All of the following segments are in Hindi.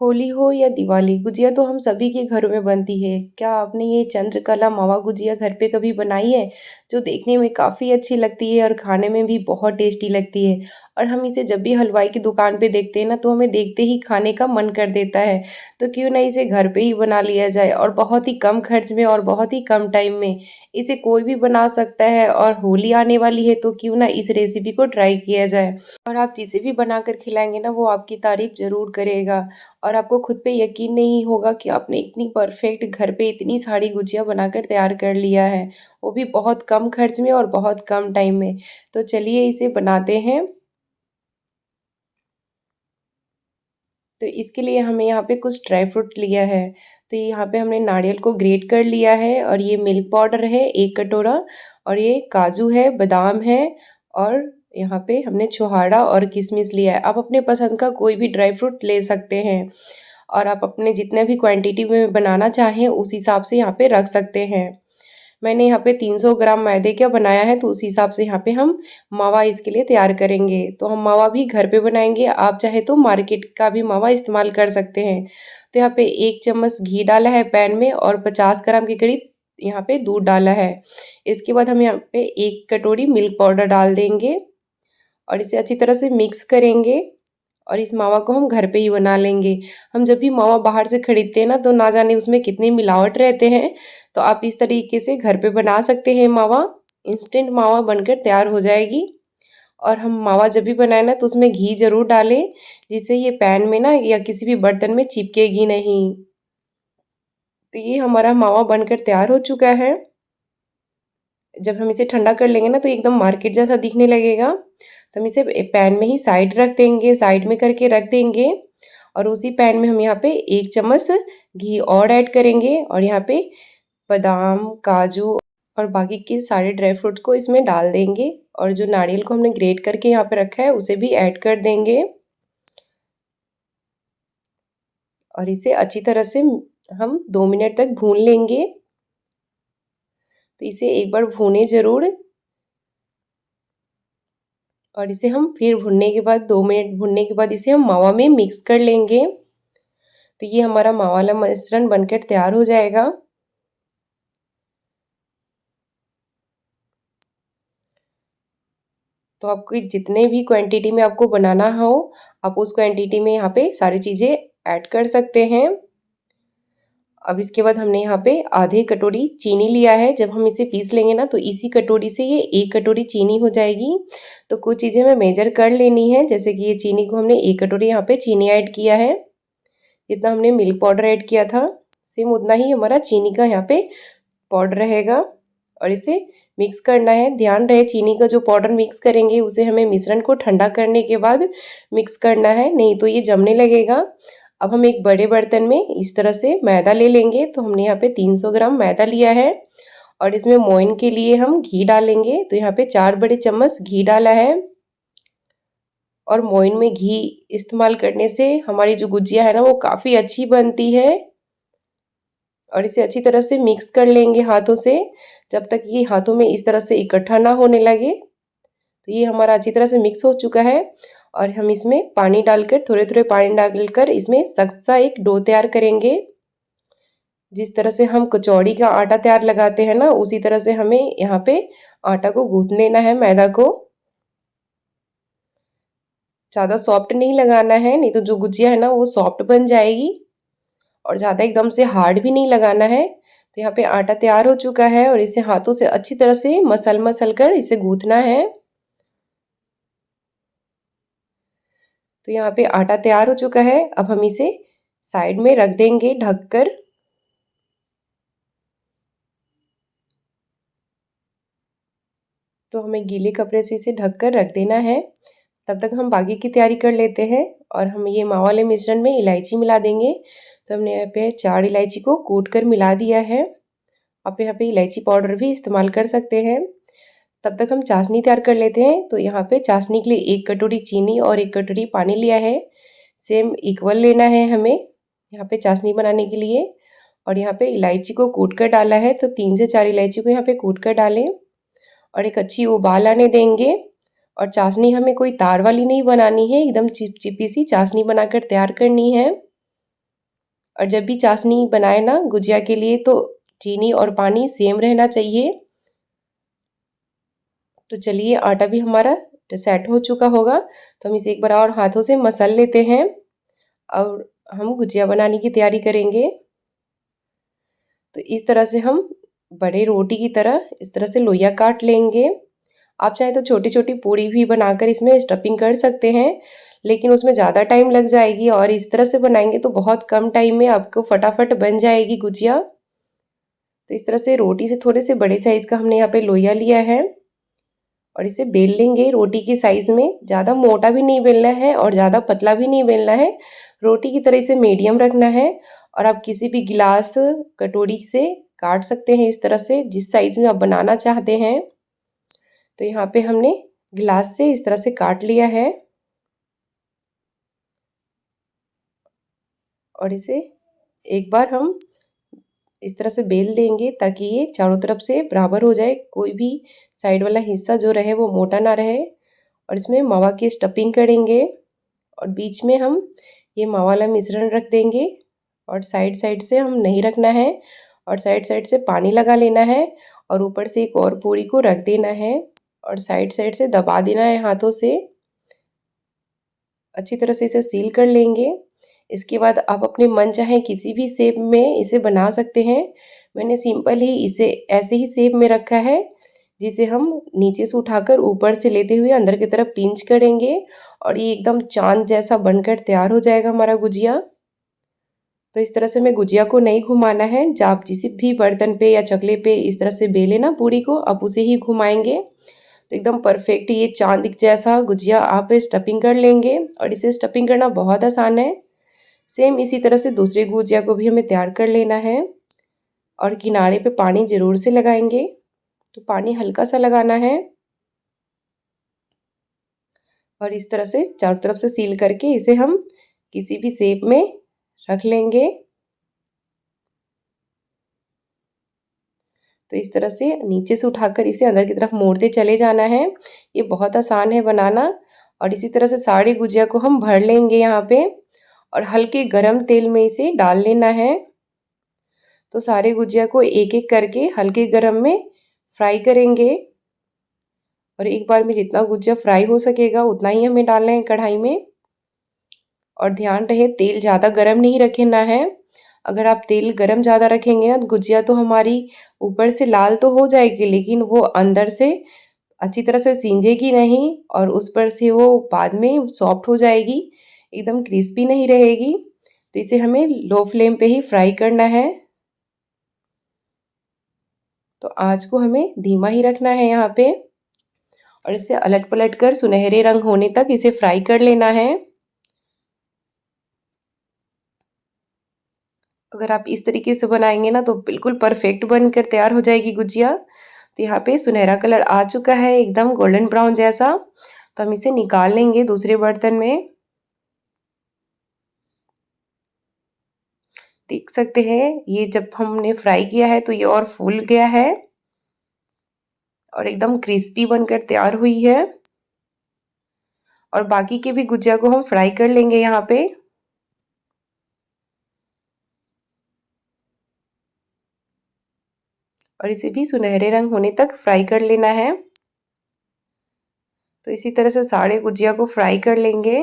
होली हो या दिवाली, गुजिया तो हम सभी के घरों में बनती है। क्या आपने ये चंद्रकला मावा गुजिया घर पे कभी बनाई है? जो देखने में काफ़ी अच्छी लगती है और खाने में भी बहुत टेस्टी लगती है। और हम इसे जब भी हलवाई की दुकान पे देखते हैं ना, तो हमें देखते ही खाने का मन कर देता है। तो क्यों ना इसे घर पे ही बना लिया जाए और बहुत ही कम खर्च में और बहुत ही कम टाइम में। इसे कोई भी बना सकता है और होली आने वाली है, तो क्यों ना इस रेसिपी को ट्राई किया जाए। और आप जिसे भी बनाकर खिलाएँगे ना, वो आपकी तारीफ़ ज़रूर करेगा। और आपको खुद पे यकीन नहीं होगा कि आपने इतनी परफेक्ट घर पे इतनी सारी गुजिया बनाकर तैयार कर लिया है, वो भी बहुत कम खर्च में और बहुत कम टाइम में। तो चलिए इसे बनाते हैं। तो इसके लिए हमें यहाँ पे कुछ ड्राई फ्रूट लिया है। तो यहाँ पे हमने नारियल को ग्रेट कर लिया है और ये मिल्क पाउडर है 1 कटोरा, और ये काजू है, बादाम है, और यहाँ पे हमने छुहारा और किशमिश लिया है। आप अपने पसंद का कोई भी ड्राई फ्रूट ले सकते हैं और आप अपने जितने भी क्वांटिटी में बनाना चाहें उस हिसाब से यहाँ पे रख सकते हैं। मैंने यहाँ पे 300 ग्राम मैदे का बनाया है, तो उस हिसाब से यहाँ पे हम मावा इसके लिए तैयार करेंगे। तो हम मावा भी घर पे बनाएंगे, आप चाहे तो मार्केट का भी मावा इस्तेमाल कर सकते हैं। तो यहाँ पे 1 चम्मच घी डाला है पैन में और 50 ग्राम के करीब यहाँ पे दूध डाला है। इसके बाद हम यहाँ पे 1 कटोरी मिल्क पाउडर डाल देंगे और इसे अच्छी तरह से मिक्स करेंगे। और इस मावा को हम घर पे ही बना लेंगे। हम जब भी मावा बाहर से खरीदते हैं ना, तो ना जाने उसमें कितनी मिलावट रहते हैं। तो आप इस तरीके से घर पे बना सकते हैं मावा। इंस्टेंट मावा बनकर तैयार हो जाएगी। और हम मावा जब भी बनाए ना, तो उसमें घी ज़रूर डालें, जिससे ये पैन में ना या किसी भी बर्तन में चिपकेगी नहीं। तो ये हमारा मावा बनकर तैयार हो चुका है। जब हम इसे ठंडा कर लेंगे ना, तो एकदम मार्केट जैसा दिखने लगेगा। तो हम इसे पैन में ही साइड रख देंगे, साइड में करके रख देंगे। और उसी पैन में हम यहाँ पे 1 चम्मच घी और ऐड करेंगे और यहाँ पे बादाम, काजू और बाकी के सारे ड्राई फ्रूट्स को इसमें डाल देंगे। और जो नारियल को हमने ग्रेट करके यहाँ पे रखा है, उसे भी ऐड कर देंगे। और इसे अच्छी तरह से हम 2 मिनट तक भून लेंगे। तो इसे एक बार भूनें ज़रूर। और इसे हम फिर भुनने के बाद 2 मिनट भुनने के बाद इसे हम मावा में मिक्स कर लेंगे। तो ये हमारा मावा वाला मिश्रण बनकर तैयार हो जाएगा। तो आपको जितने भी क्वांटिटी में आपको बनाना हो, आप उस क्वांटिटी में यहाँ पे सारी चीज़ें ऐड कर सकते हैं। अब इसके बाद हमने यहाँ पे आधे कटोरी चीनी लिया है। जब हम इसे पीस लेंगे ना, तो इसी कटोरी से ये 1 कटोरी चीनी हो जाएगी। तो कुछ चीज़ें हमें मेजर कर लेनी है, जैसे कि ये चीनी को हमने 1 कटोरी यहाँ पे चीनी ऐड किया है। जितना हमने मिल्क पाउडर ऐड किया था, सेम उतना ही हमारा चीनी का यहाँ पे पाउडर रहेगा। और इसे मिक्स करना है। ध्यान रहे, चीनी का जो पाउडर मिक्स करेंगे उसे हमें मिश्रण को ठंडा करने के बाद मिक्स करना है, नहीं तो ये जमने लगेगा। अब हम एक बड़े बर्तन में इस तरह से मैदा ले लेंगे। तो हमने यहाँ पे 300 ग्राम मैदा लिया है और इसमें मोइन के लिए हम घी डालेंगे। तो यहाँ पे 4 बड़े चम्मच घी डाला है। और मोइन में घी इस्तेमाल करने से हमारी जो गुजिया है ना, वो काफ़ी अच्छी बनती है। और इसे अच्छी तरह से मिक्स कर लेंगे हाथों से, जब तक ये हाथों में इस तरह से इकट्ठा ना होने लगे। तो ये हमारा अच्छी तरह से मिक्स हो चुका है। और हम इसमें पानी डालकर, थोड़े थोड़े पानी डालकर इसमें सख्त सा एक डो तैयार करेंगे। जिस तरह से हम कचौड़ी का आटा तैयार लगाते हैं ना, उसी तरह से हमें यहाँ पे आटा को गूंथ लेना है, मैदा को। ज़्यादा सॉफ्ट नहीं लगाना है, नहीं तो जो गुजिया है ना, वो सॉफ्ट बन जाएगी। और ज़्यादा एकदम से हार्ड भी नहीं लगाना है। तो यहाँ पे आटा तैयार हो चुका है और इसे हाथों से अच्छी तरह से मसल कर इसे गूंथना है। तो यहाँ पे आटा तैयार हो चुका है। अब हम इसे साइड में रख देंगे ढककर। तो हमें गीले कपड़े से इसे ढककर रख देना है। तब तक हम बाकी की तैयारी कर लेते हैं। और हम ये मावा वाले मिश्रण में इलायची मिला देंगे। तो हमने यहाँ पे 4 इलायची को कूट कर मिला दिया है। आप यहाँ पे इलायची पाउडर भी इस्तेमाल कर सकते हैं। तब तक हम चाशनी तैयार कर लेते हैं। तो यहाँ पे चाशनी के लिए 1 कटोरी चीनी और 1 कटोरी पानी लिया है। सेम इक्वल लेना है हमें यहाँ पे चाशनी बनाने के लिए। और यहाँ पे इलायची को कूट कर डाला है, तो 3 से 4 इलायची को यहाँ पे कूट कर डालें और एक अच्छी उबाल आने देंगे। और चाशनी हमें कोई तार वाली नहीं बनानी है, एकदम चिपचिपी सी चाशनी बनाकर तैयार करनी है। और जब भी चाशनी बनाए ना गुजिया के लिए तो चीनी और पानी सेम रहना चाहिए। तो चलिए आटा भी हमारा सेट हो चुका होगा, तो हम इसे एक बार और हाथों से मसल लेते हैं और हम गुजिया बनाने की तैयारी करेंगे। तो इस तरह से हम बड़े रोटी की तरह इस तरह से लोइयां काट लेंगे। आप चाहे तो छोटी छोटी पूड़ी भी बनाकर इसमें स्टफिंग कर सकते हैं, लेकिन उसमें ज़्यादा टाइम लग जाएगी और इस तरह से बनाएंगे तो बहुत कम टाइम में आपको फटाफट बन जाएगी गुजिया। तो इस तरह से रोटी से थोड़े से बड़े साइज़ का हमने यहाँ पे लोइया लिया है और इसे बेल लेंगे रोटी के साइज़ में। ज़्यादा मोटा भी नहीं बेलना है और ज़्यादा पतला भी नहीं बेलना है, रोटी की तरह इसे मीडियम रखना है। और आप किसी भी गिलास कटोरी से काट सकते हैं इस तरह से, जिस साइज़ में आप बनाना चाहते हैं। तो यहाँ पे हमने गिलास से इस तरह से काट लिया है और इसे एक बार हम इस तरह से बेल देंगे ताकि ये चारों तरफ से बराबर हो जाए, कोई भी साइड वाला हिस्सा जो रहे वो मोटा ना रहे। और इसमें मावा की स्टफिंग करेंगे और बीच में हम ये मावा वाला मिश्रण रख देंगे और साइड साइड से हम नहीं रखना है और साइड साइड से पानी लगा लेना है और ऊपर से एक और पूरी को रख देना है और साइड साइड से दबा देना है हाथों से। अच्छी तरह से इसे सील कर लेंगे। इसके बाद आप अपने मन चाहे किसी भी शेप में इसे बना सकते हैं। मैंने सिंपल ही इसे ऐसे ही शेप में रखा है, जिसे हम नीचे से उठाकर ऊपर से लेते हुए अंदर की तरफ पिंच करेंगे और ये एकदम चाँद जैसा बनकर तैयार हो जाएगा हमारा गुजिया। तो इस तरह से हमें गुजिया को नहीं घुमाना है, जब आप किसी भी बर्तन पे या चकले पे इस तरह से बेले ना पूरी को, आप उसे ही घुमाएंगे तो एकदम परफेक्ट ये चाँद जैसा गुजिया आप स्टफिंग कर लेंगे। और इसे स्टफिंग करना बहुत आसान है। सेम इसी तरह से दूसरे गुजिया को भी हमें तैयार कर लेना है और किनारे पे पानी ज़रूर से लगाएंगे। तो पानी हल्का सा लगाना है और इस तरह से चारों तरफ से सील करके इसे हम किसी भी शेप में रख लेंगे। तो इस तरह से नीचे से उठाकर इसे अंदर की तरफ मोड़ते चले जाना है। ये बहुत आसान है बनाना। और इसी तरह से सारे गुजिया को हम भर लेंगे यहाँ पे और हल्के गरम तेल में इसे डाल लेना है। तो सारे गुजिया को एक एक करके हल्के गरम में फ्राई करेंगे और एक बार में जितना गुजिया फ्राई हो सकेगा उतना ही हमें डालना है कढ़ाई में। और ध्यान रहे तेल ज़्यादा गरम नहीं रखना है। अगर आप तेल गरम ज़्यादा रखेंगे ना, गुजिया तो हमारी ऊपर से लाल तो हो जाएगी लेकिन वो अंदर से अच्छी तरह से सींजेगी नहीं और उस पर से वो बाद में सॉफ्ट हो जाएगी, एकदम क्रिस्पी नहीं रहेगी। तो इसे हमें लो फ्लेम पे ही फ्राई करना है। तो आँच को हमें धीमा ही रखना है यहाँ पे और इसे अलट पलट कर सुनहरे रंग होने तक इसे फ्राई कर लेना है। अगर आप इस तरीके से बनाएंगे ना तो बिल्कुल परफेक्ट बनकर तैयार हो जाएगी गुजिया। तो यहाँ पे सुनहरा कलर आ चुका है एकदम गोल्डन ब्राउन जैसा। तो हम इसे निकाल लेंगे दूसरे बर्तन में। देख सकते हैं ये जब हमने फ्राई किया है तो ये और फूल गया है और एकदम क्रिस्पी बनकर तैयार हुई है। और बाकी के भी गुजिया को हम फ्राई कर लेंगे यहाँ पे। और इसे भी सुनहरे रंग होने तक फ्राई कर लेना है। तो इसी तरह से सारे गुजिया को फ्राई कर लेंगे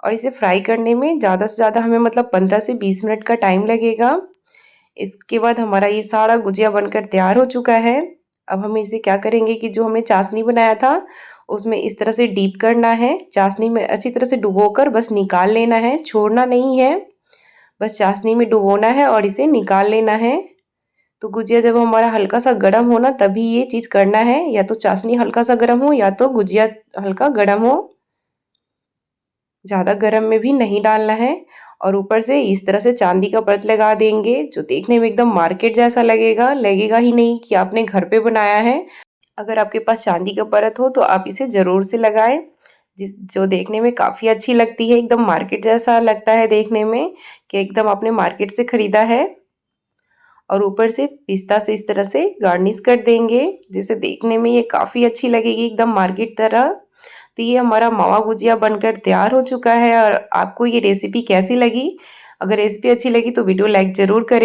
और इसे फ्राई करने में ज़्यादा से ज़्यादा हमें मतलब 15 से 20 मिनट का टाइम लगेगा। इसके बाद हमारा ये सारा गुजिया बनकर तैयार हो चुका है। अब हम इसे क्या करेंगे कि जो हमने चाशनी बनाया था उसमें इस तरह से डीप करना है, चाशनी में अच्छी तरह से डुबोकर बस निकाल लेना है, छोड़ना नहीं है। बस चाशनी में डुबोना है और इसे निकाल लेना है। तो गुजिया जब हमारा हल्का सा गर्म हो ना तभी ये चीज़ करना है, या तो चाशनी हल्का सा गर्म हो या तो गुजिया हल्का गर्म हो, ज़्यादा गर्म में भी नहीं डालना है। और ऊपर से इस तरह से चांदी का परत लगा देंगे जो देखने में एकदम मार्केट जैसा लगेगा, लगेगा ही नहीं कि आपने घर पे बनाया है। अगर आपके पास चांदी का परत हो तो आप इसे ज़रूर से लगाएं, जिस जो देखने में काफ़ी अच्छी लगती है, एकदम मार्केट जैसा लगता है देखने में कि एकदम आपने मार्केट से ख़रीदा है। और ऊपर से पिस्ता से इस तरह से गार्निश कर देंगे जिसे देखने में ये काफ़ी अच्छी लगेगी एकदम मार्केट तरह। तो ये हमारा मावा गुजिया बनकर तैयार हो चुका है और आपको ये रेसिपी कैसी लगी? अगर रेसिपी अच्छी लगी तो वीडियो लाइक ज़रूर करें।